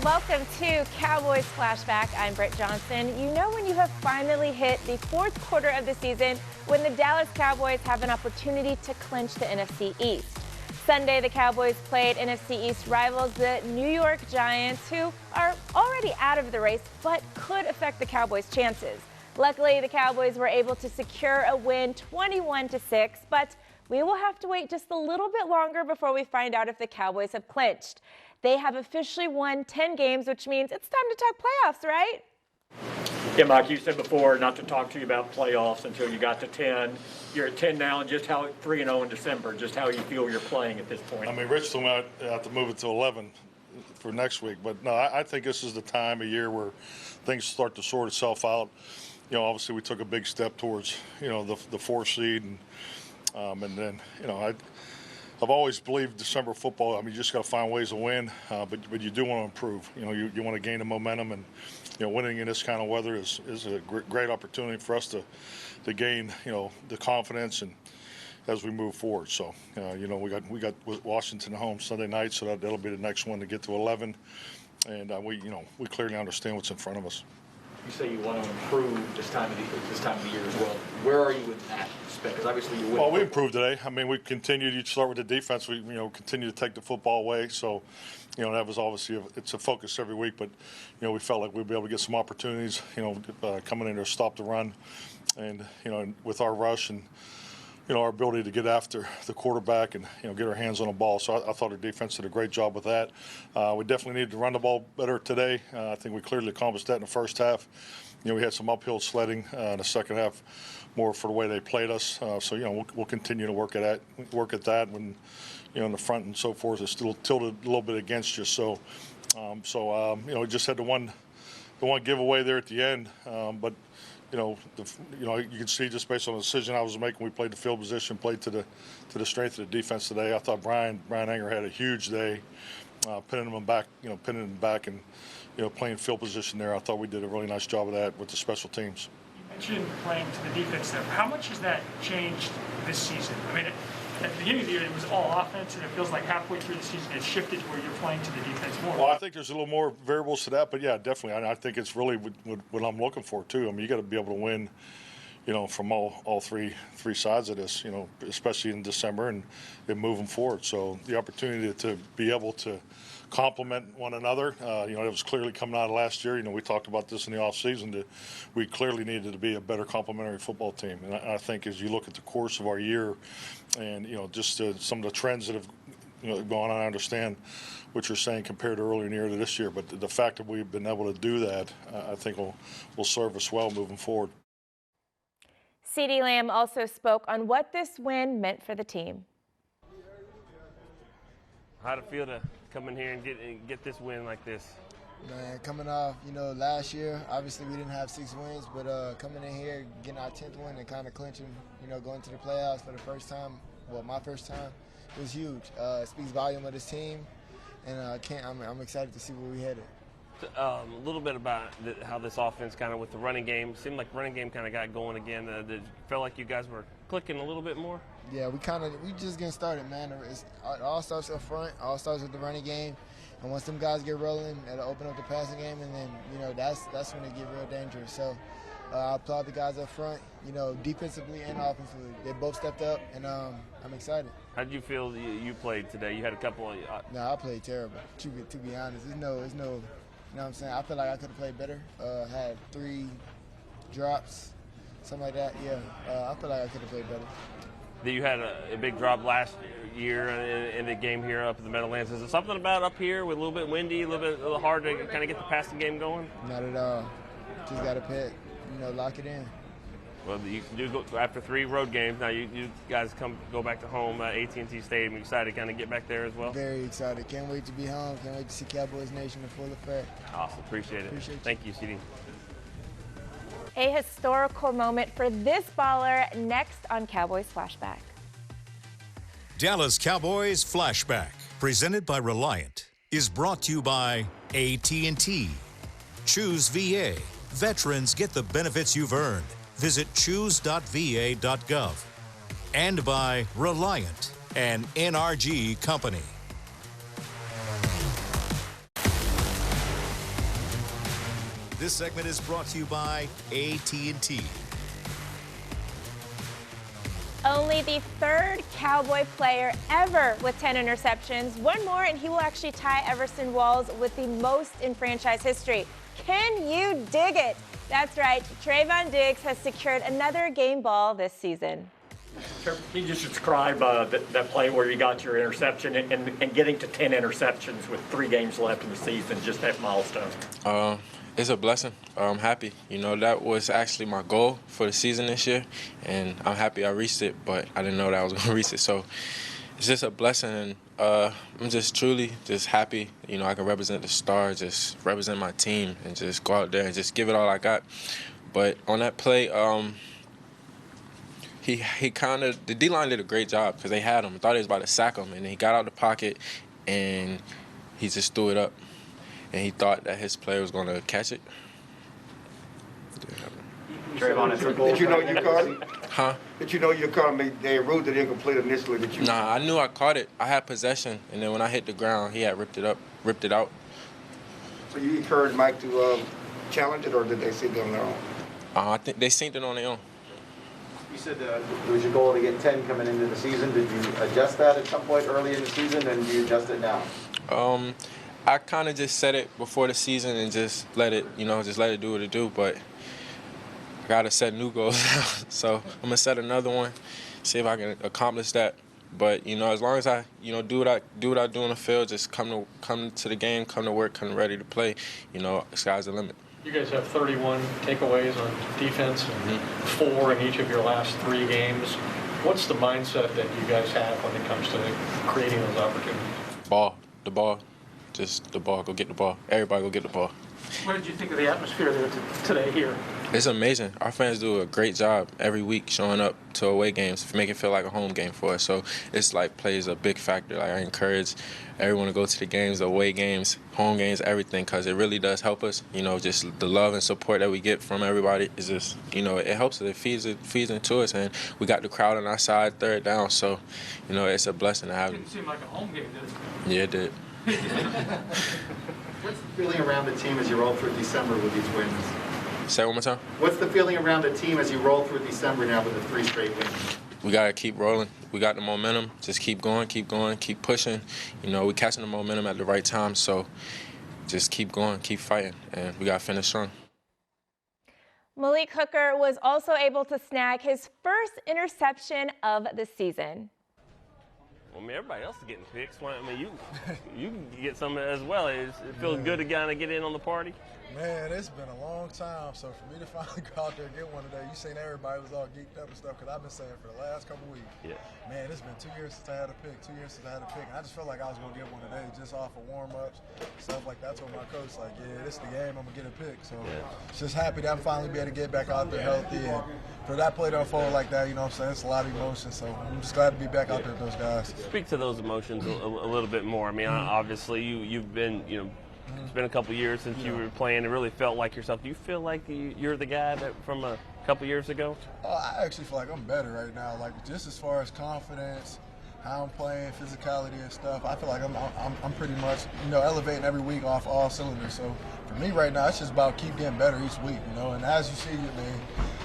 Welcome to Cowboys Flashback. I'm Britt Johnson. You know when you have finally hit the fourth quarter of the season when the Dallas Cowboys have an opportunity to clinch the NFC East. Sunday, the Cowboys played NFC East rivals, the New York Giants, who are already out of the race but could affect the Cowboys' chances. Luckily, the Cowboys were able to secure a win 21-6, but we will have to wait just a little bit longer before we find out if the Cowboys have clinched. They have officially won 10 games, which means it's time to talk playoffs, right? Yeah, Mike, you said before not to talk to you about playoffs until you got to 10. You're at 10 now, and just how 3-0 in December, just how you feel you're playing at this point. I mean, Rich told me I have to move it to 11 for next week. But, no, I think this is the time of year where things start to sort itself out. You know, obviously we took a big step towards, you know, the 4th seed. And then, you know, I've always believed December football, I mean, you just got to find ways to win, but you do want to improve. You know, you want to gain the momentum, and, you know, winning in this kind of weather is a great opportunity for us to gain, you know, the confidence and as we move forward. So, you know, we got Washington home Sunday night, so that'll be the next one to get to 11. And we clearly understand what's in front of us. You say you want to improve this time of the year as well. Where are you with that? Because obviously you Well, we improved today. I mean, we continued. You start with the defense. We continue to take the football away. So, you know, that was obviously it's a focus every week. But, you know, we felt like we'd be able to get some opportunities. You know, coming in there, stop the run, and you know, with our rush and, you know, our ability to get after the quarterback and, you know, get our hands on the ball. So I thought our defense did a great job with that. We definitely needed to run the ball better today. I think we clearly accomplished that in the first half. You know, we had some uphill sledding in the second half, more for the way they played us. So, you know, we'll continue to work at that when, you know, in the front and so forth, it's still tilted a little bit against you. So, you know, we just had the one giveaway there at the end, but. You know, you can see just based on the decision I was making, we played the field position, played to the strength of the defense today. I thought Brian Anger had a huge day, pinning him back, and, you know, playing field position there. I thought we did a really nice job of that with the special teams. You mentioned playing to the defense there. How much has that changed this season? I mean, at the beginning of the year, it was all offense, and it feels like halfway through the season, it's shifted to where you're playing to the defense more. Well, I think there's a little more variables to that, but yeah, definitely. I think it's really what I'm looking for too. I mean, you got to be able to win, you know, from all three sides of this, you know, especially in December and moving forward. So the opportunity to be able to complement one another, you know, it was clearly coming out of last year. You know, we talked about this in the offseason that we clearly needed to be a better complementary football team. And I think as you look at the course of our year and, you know, just some of the trends that have, you know, gone on, I understand what you're saying compared to earlier in the year to this year. But the fact that we've been able to do that, I think will serve us well moving forward. CeeDee Lamb also spoke on what this win meant for the team. How'd it feel to come in here and get this win like this? Man, coming off, you know, last year, obviously we didn't have 6 wins, but coming in here, getting our 10th win and kind of clinching, you know, going to the playoffs for the first time, well, my first time, it was huge. It speaks volume of this team, and I'm excited to see where we headed. A little bit about how this offense kind of with the running game, seemed like running game kind of got going again. Did it feel like you guys were clicking a little bit more? Yeah, we just getting started, man. It all starts up front, all starts with the running game. And once them guys get rolling, it'll open up the passing game, and then, you know, that's when it get real dangerous. So I applaud the guys up front, you know, defensively and offensively. They both stepped up, and I'm excited. How did you feel you played today? You had a couple of No, I played terrible, to be honest. There's no, you know what I'm saying? I feel like I could have played better. Had 3 drops, something like that. Yeah, I feel like I could have played better. You had a big drop last year in the game here up at the Meadowlands. Is it something about up here with a little bit windy, a little hard to kind of get the passing game going? Not at all. Just got to lock it in. Well, you do go after 3 road games. Now you guys go back to home at AT&T Stadium. You excited to kind of get back there as well? Very excited. Can't wait to be home. Can't wait to see Cowboys Nation in full effect. Awesome. Appreciate it. Thank you, CeeDee. A historical moment for this baller next on Cowboys Flashback. Dallas Cowboys Flashback, presented by Reliant, is brought to you by AT&T. Choose VA. Veterans get the benefits you've earned. Visit choose.va.gov. And by Reliant, an NRG company. This segment is brought to you by AT&T. Only the third Cowboy player ever with 10 interceptions. One more and he will actually tie Everson Walls with the most in franchise history. Can you dig it? That's right, Trayvon Diggs has secured another game ball this season. Can you just describe that play where you got your interception and getting to 10 interceptions with 3 games left in the season, just that milestone? It's a blessing. I'm happy. You know, that was actually my goal for the season this year, and I'm happy I reached it, but I didn't know that I was going to reach it. So it's just a blessing, and I'm just truly just happy, you know, I can represent the Star, just represent my team, and just go out there and just give it all I got. But on that play, he kind of, the D-line did a great job because they had him. I thought he was about to sack him, and he got out of the pocket, and he just threw it up. And he thought that his player was going to catch it. Trayvon, did you know you caught it? Huh? Did you know you caught him? They ruled it incomplete initially. Did you? Nah, I knew I caught it. I had possession, and then when I hit the ground, he had ripped it out. So you encouraged Mike to challenge it, or did they see it on their own? I think they synced it on their own. You said it was your goal to get 10 coming into the season. Did you adjust that at some point early in the season, and do you adjust it now? I kind of just set it before the season and just let it, just let it do what it do. But I got to set new goals now. So I'm going to set another one, see if I can accomplish that. But, as long as I, do what I do in the field, just come to the game, come to work, come ready to play, sky's the limit. You guys have 31 takeaways on defense and 4 in each of your last 3 games. What's the mindset that you guys have when it comes to creating those opportunities? The ball. Just the ball, go get the ball. Everybody go get the ball. What did you think of the atmosphere there today here? It's amazing. Our fans do a great job every week showing up to away games, make it feel like a home game for us. So it's plays a big factor. I encourage everyone to go to the games, the away games, home games, everything, because it really does help us. Just the love and support that we get from everybody is just, it helps us. It feeds into us, and we got the crowd on our side, third down. So, it's a blessing to have it. Didn't seem like a home game, did it? Yeah, it did. What's the feeling around the team as you roll through December with these wins? Say it one more time. What's the feeling around the team as you roll through December now with the 3 straight wins? We got to keep rolling. We got the momentum. Just keep going, keep pushing. We're catching the momentum at the right time, so just keep going, keep fighting, and we got to finish strong. Malik Hooker was also able to snag his first interception of the season. Well, everybody else is getting picks. You can get some as well. It feels good to kind of get in on the party. Man, it's been a long time, so for me to finally go out there and get one today, you seen everybody was all geeked up and stuff, because I've been saying for the last couple weeks, man, it's been 2 years since I had a pick, 2 years since I had a pick, and I just felt like I was going to get one today just off of warm-ups, stuff like that. I told my coach, this is the game, I'm going to get a pick. So just happy that I'm finally be able to get back out there healthy, and for that play to unfold like that, it's a lot of emotion, so I'm just glad to be back out there with those guys. Speak to those emotions a little bit more. Obviously, you've been, it's been a couple years since you were playing and really felt like yourself. Do you feel like you're the guy that from a couple years ago? I actually feel like I'm better right now. Just as far as confidence, how I'm playing, physicality and stuff, I feel like I'm pretty much, elevating every week off all cylinders. So for me right now, it's just about keep getting better each week, And as you see,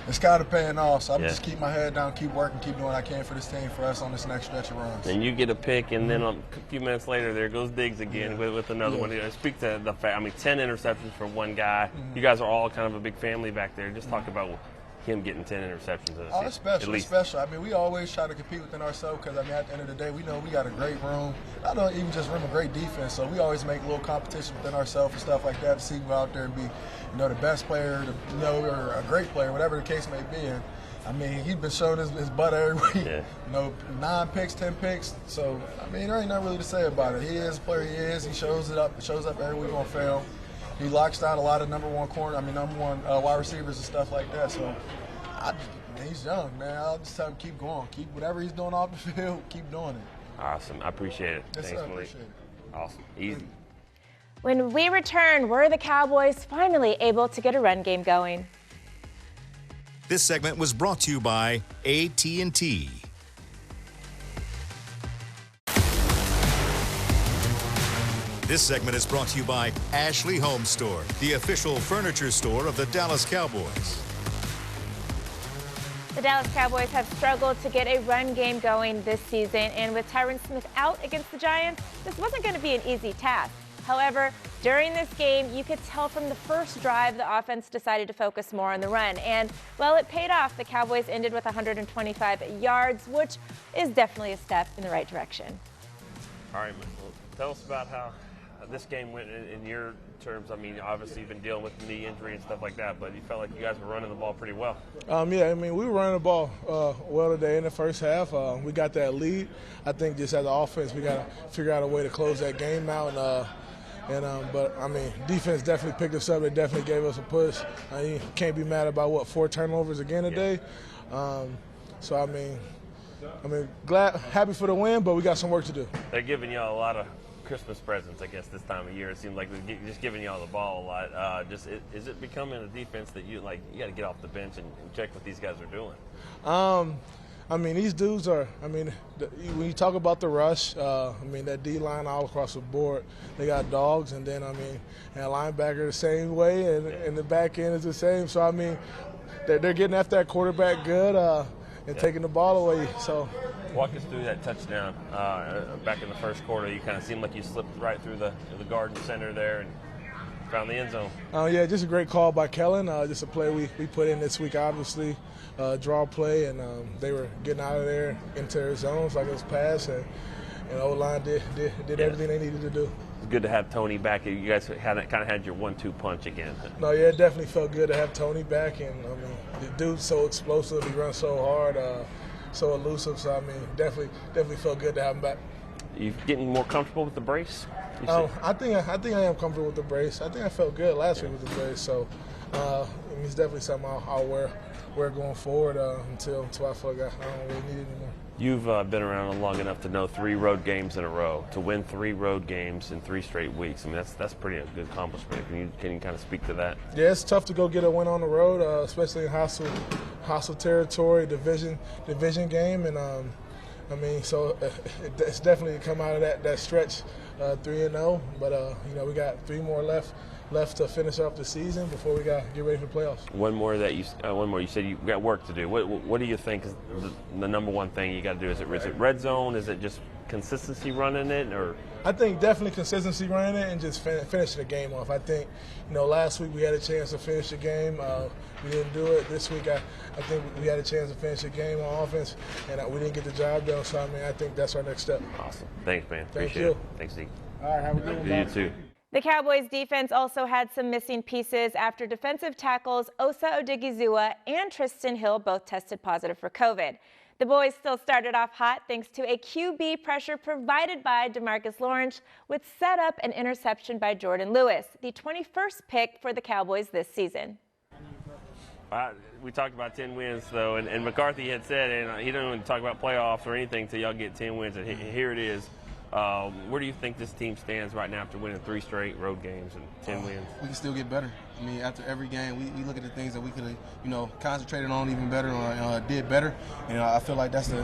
it's kind of paying off. So I'm just keep my head down, keep working, keep doing what I can for this team, for us on this next stretch of runs. And you get a pick, and then a few minutes later, there goes Diggs again with another one. Speak to the fact, 10 interceptions for one guy. You guys are all kind of a big family back there. Just talk about him getting 10 interceptions. It's special. It's special. We always try to compete within ourselves because, at the end of the day, we know we got a great room. Not even just room, a great defense. So we always make a little competition within ourselves and stuff like that to see who out there and be, the best player, or a great player, whatever the case may be. And, he's been showing his butt every week. 9 picks, 10 picks. So, there ain't nothing really to say about it. He is the player he is. He shows up every week on film. He locks down a lot of number one wide receivers and stuff like that. So he's young, man. I'll just tell him keep going. Keep whatever he's doing off the field, keep doing it. Awesome. I appreciate it. Yes, Thanks, sir, Malik. appreciate it. Awesome. Easy. When we return, were the Cowboys finally able to get a run game going? This segment was brought to you by AT&T. This segment is brought to you by Ashley HOMESTORE, the official furniture store of the Dallas Cowboys. The Dallas Cowboys have struggled to get a run game going this season, and with Tyron Smith out against the Giants, this wasn't going to be an easy task. However, during this game, you could tell from the first drive the offense decided to focus more on the run. And, well, it paid off. The Cowboys ended with 125 yards, which is definitely a step in the right direction. All right, well, tell us about how this game went in your terms. I mean, obviously you've been dealing with the knee injury and stuff like that, but you felt like you guys were running the ball pretty well. Yeah, I mean, we were running the ball well today in the first half. We got that lead. I think just as an offense, we got to figure out a way to close that game out. But I mean, defense definitely picked us up. They definitely gave us a push. You can't be mad about 4 turnovers again today. So I mean, happy for the win, but we got some work to do. They're giving y'all a lot of Christmas presents, I guess, this time of year. It seems like they're just giving y'all the ball a lot. Is it becoming a defense that you got to get off the bench and check what these guys are doing? I mean, these dudes are, when you talk about the rush, that D-line all across the board, they got dogs, and then, and linebacker the same way, and the back end is the same. So, they're getting after that quarterback good and taking the ball away. So, walk us through that touchdown back in the first quarter. You kind of seemed like you slipped right through the garden center there and found the end zone. Yeah, just a great call by Kellen. Just a play we put in this week, obviously. Draw play, and they were getting out of there into their zones like it was pass, and O-line did everything they needed to do. It's good to have Tony back. You guys kind of had your 1-2 punch again. No, yeah, it definitely felt good to have Tony back, and the dude's so explosive. He runs so hard, so elusive. So definitely felt good to have him back. You getting more comfortable with the brace? I think I am comfortable with the brace. I think I felt good last week with the brace. So it's definitely something I'll wear going forward until I feel like I don't really need it anymore. You've been around long enough to know 3 road games in a row. To win 3 road games in 3 straight weeks, that's pretty a good accomplishment. Can you kind of speak to that? Yeah, it's tough to go get a win on the road, especially in hostile territory, division game, and so it's definitely come out of that stretch 3-0. But we got 3 more left to finish up the season before we got get ready for the playoffs. One more. You said you got work to do. What do you think is the number one thing you got to do? Is it red zone? Is it just consistency running it, or? I think definitely consistency running it and just finishing the game off. I think last week we had a chance to finish the game. We didn't do it. This week I think we had a chance to finish the game on offense, and we didn't get the job done. So I think that's our next step. Awesome. Thanks, man. Thank you. Thanks, Zeke. All right, have a good one. You too. The Cowboys defense also had some missing pieces after defensive tackles Osa Odigizua and Tristan Hill both tested positive for COVID. The boys still started off hot thanks to a QB pressure provided by DeMarcus Lawrence, which set up an interception by Jordan Lewis, the 21st pick for the Cowboys this season. We talked about 10 wins, though, and McCarthy had said, and he didn't want to talk about playoffs or anything until y'all get 10 wins, and here it is. Where do you think this team stands right now after winning 3 straight road games and 10 wins? We can still get better. After every game, we look at the things that we could have, concentrated on even better or did better. And I feel like that's the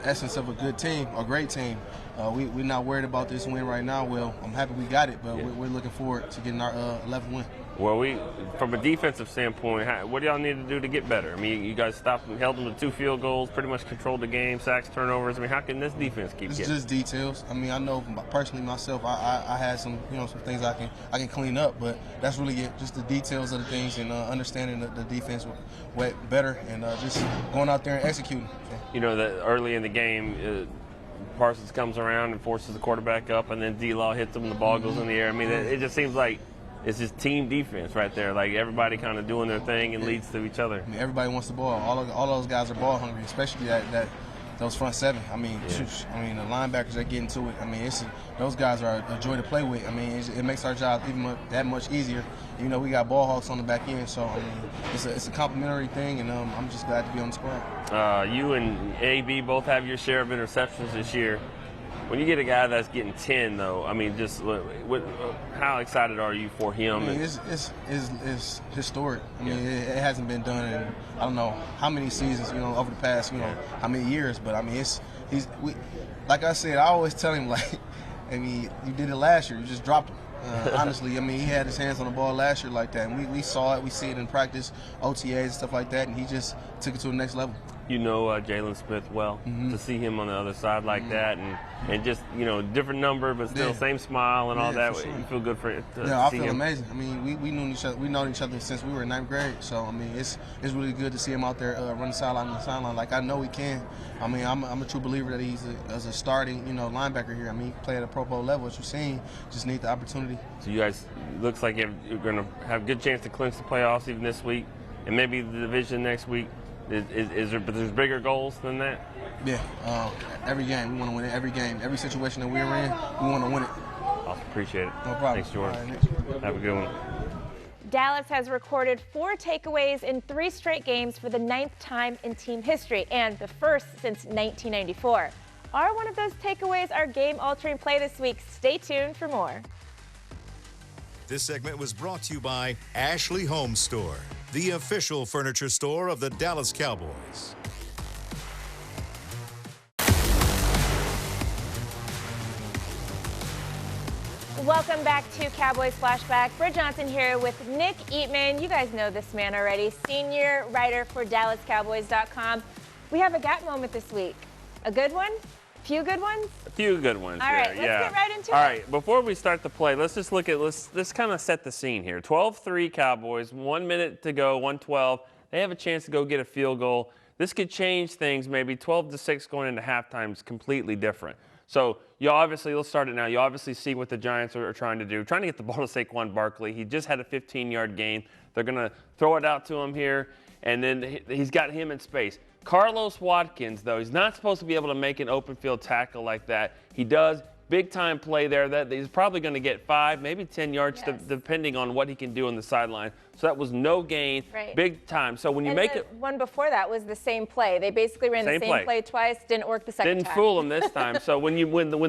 essence of a good team, a great team. We're not worried about this win right now. Well, I'm happy we got it, but we're looking forward to getting our 11th win. Well, from a defensive standpoint, what do y'all need to do to get better? You guys stopped and held them to 2 field goals, pretty much controlled the game, sacks, turnovers. How can this defense keep getting? It's just details. I know personally myself, I had some things I can clean up, but that's really it. Just the details of the things and understanding the defense better and just going out there and executing. That early in the game, Parsons comes around and forces the quarterback up, and then D-Law hits him and the ball goes in the air. It just seems like it's just team defense right there. Like everybody kind of doing their thing and leads to each other. Everybody wants the ball. All those guys are ball hungry, especially those front 7. The linebackers that get into it. Those guys are a joy to play with. It makes our job even that much easier. We got ball hawks on the back end, so it's a complimentary thing, and I'm just glad to be on the squad. You and AB both have your share of interceptions this year. When you get a guy that's getting 10, though, how excited are you for him? It's historic. It hasn't been done in I don't know how many seasons, over the past, how many years. But like I said, I always tell him I mean, you did it last year. You just dropped him. Honestly, I mean, he had his hands on the ball last year like that, and we saw it. We see it in practice, OTAs and stuff like that, and he just took it to the next level. You know Jalen Smith well. To see him on the other side like that, and just, different number, but still same smile and all that. Sure. You feel good for it. I feel amazing. I mean, we knew each other. We known each other since we were in 9th grade. So I mean, it's really good to see him out there running sideline to sideline like I know he can. I mean, I'm a true believer that he's as a starting linebacker here. I mean, he played at a Pro Bowl level, as you've seen. Just need the opportunity. So you guys, looks like you're going to have a good chance to clinch the playoffs even this week, and maybe the division next week. Is there? But there's bigger goals than that. Yeah, every game we want to win it. Every game, every situation that we're in, we want to win it. Awesome, appreciate it. No problem. Thanks, Jordan. Right, have a good one. Dallas has recorded 4 takeaways in 3 straight games for the 9th time in team history, and the first since 1994. Are one of those takeaways our game-altering play this week? Stay tuned for more. This segment was brought to you by Ashley HOMESTORE, the official furniture store of the Dallas Cowboys. Welcome back to Cowboys Flashback. Britt Johnson here with Nick Eatman. You guys know this man already, senior writer for DallasCowboys.com. We have a gap moment this week. A good one? Few good ones? A few good ones. All right, let's get right into it. All right, before we start the play, let's just look at, let's kind of set the scene here. 12-3 Cowboys, 1 minute to go, 1-12. They have a chance to go get a field goal. This could change things, maybe 12-6 going into halftime is completely different. So let's start it now. You obviously see what the Giants are trying to do, trying to get the ball to Saquon Barkley. He just had a 15-yard gain. They're going to throw it out to him here, and then he's got him in space. Carlos Watkins, though, he's not supposed to be able to make an open field tackle like that. He does. Big-time play there. That he's probably going to get 5, maybe 10 yards, depending on what he can do on the sideline. So that was no gain, big time. So when you make it, one before that was the same play. They basically ran the same play twice. Didn't work the second time. Didn't fool him this time. So when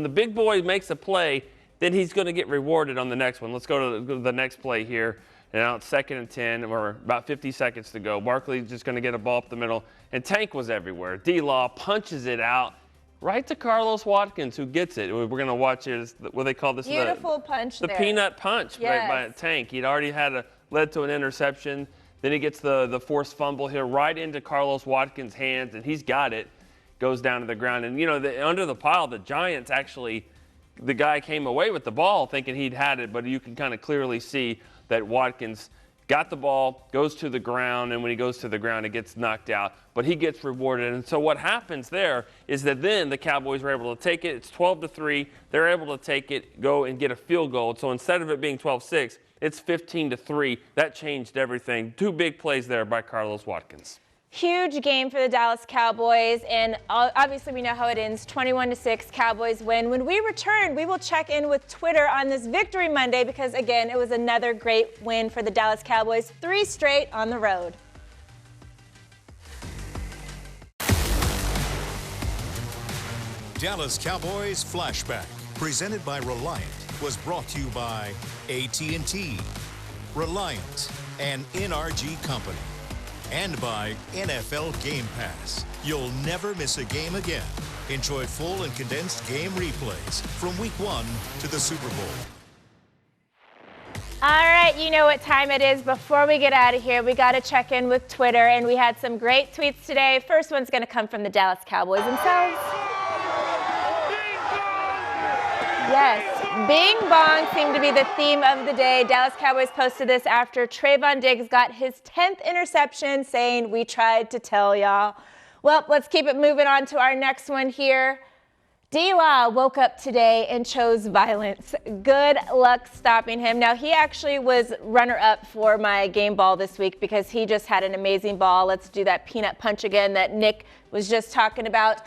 the big boy makes a play, then he's going to get rewarded on the next one. Let's go to the next play here. And now it's 2nd and 10, or about 50 seconds to go. Barkley's just going to get a ball up the middle, and Tank was everywhere. D-Law punches it out right to Carlos Watkins, who gets it. We're going to watch it. What they call this? Beautiful punch the there. Peanut punch by Tank. He'd already led to an interception. Then he gets the forced fumble here right into Carlos Watkins' hands, and he's got it. Goes down to the ground. And, under the pile, the Giants actually, the guy came away with the ball thinking he'd had it, but you can kind of clearly see that Watkins got the ball, goes to the ground, and when he goes to the ground, it gets knocked out. But he gets rewarded. And so what happens there is that then the Cowboys are able to take it. It's 12-3. They're able to take it, go and get a field goal. So instead of it being 12-6, it's 15-3. That changed everything. 2 big plays there by Carlos Watkins. Huge game for the Dallas Cowboys, and obviously we know how it ends, 21-6, Cowboys win. When we return, we will check in with Twitter on this Victory Monday because, again, it was another great win for the Dallas Cowboys, 3 straight on the road. Dallas Cowboys Flashback, presented by Reliant, was brought to you by AT&T, Reliant, an NRG company, and by NFL Game Pass. You'll never miss a game again. Enjoy full and condensed game replays from Week 1 to the Super Bowl. All right, you know what time it is. Before we get out of here, we got to check in with Twitter, and we had some great tweets today. First one's going to come from the Dallas Cowboys themselves. Yes, Bing Bong seemed to be the theme of the day. Dallas Cowboys posted this after Trayvon Diggs got his 10th interception, saying, "We tried to tell y'all." Well, let's keep it moving on to our next one here. D-Law woke up today and chose violence. Good luck stopping him. Now, he actually was runner-up for my game ball this week because he just had an amazing ball. Let's do that peanut punch again that Nick was just talking about.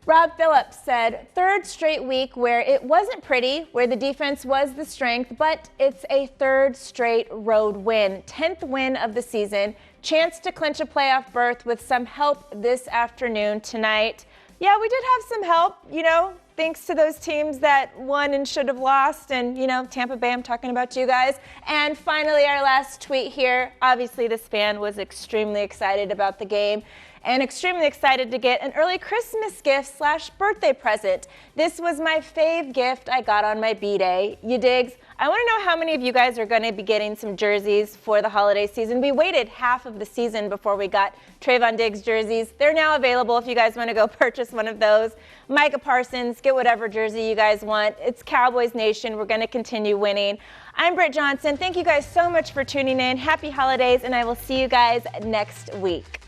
Rob Phillips said, 3rd straight week where it wasn't pretty, where the defense was the strength, but it's a 3rd straight road win. 10th win of the season. Chance to clinch a playoff berth with some help this afternoon tonight. Yeah, we did have some help, thanks to those teams that won and should have lost. And, Tampa Bay, I'm talking about you guys. And finally, our last tweet here. Obviously, this fan was extremely excited about the game. and extremely excited to get an early Christmas gift / birthday present. This was my fave gift I got on my B-Day. You digs? I want to know how many of you guys are going to be getting some jerseys for the holiday season. We waited half of the season before we got Trayvon Diggs jerseys. They're now available if you guys want to go purchase one of those. Micah Parsons, get whatever jersey you guys want. It's Cowboys Nation. We're going to continue winning. I'm Britt Johnson. Thank you guys so much for tuning in. Happy holidays, and I will see you guys next week.